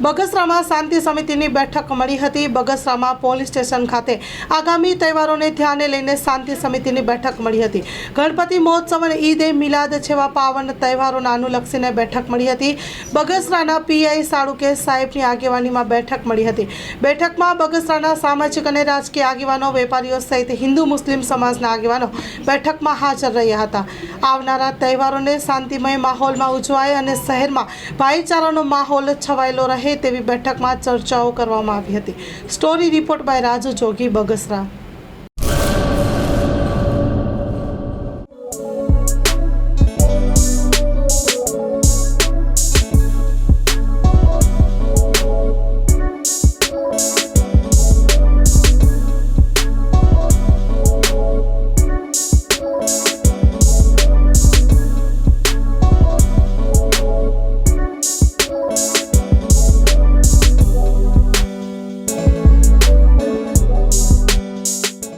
બગસરામાં શાંતિ સમિતિની બેઠક મળી હતી। બગસરામાં પોલીસ સ્ટેશન ખાતે આગામી તહેવારોને ધ્યાને લઈને શાંતિ સમિતિની બેઠક મળી હતી। ગણપતિ મહોત્સવ અને ઈદ એ મિલાદ જેવા પાવન તહેવારોને અનુલક્ષીને બેઠક મળી હતી। બગસરાના પીઆઈ સાળુકેશ સાહેબની આગેવાનીમાં બેઠક મળી હતી। બેઠકમાં બગસરાના સામાજિક અને રાજકીય આગેવાનો, વેપારીઓ સહિત હિન્દુ મુસ્લિમ સમાજના આગેવાનો બેઠકમાં હાજર રહ્યા હતા। આવનારા તહેવારોને શાંતિમય માહોલમાં ઉજવાય અને શહેરમાં ભાઈચારાનો માહોલ છવાયેલો રહે તેવી બેઠકમાં ચર્ચાઓ કરવામાં આવી હતી। Story report by Raju Jogi, Bagasara.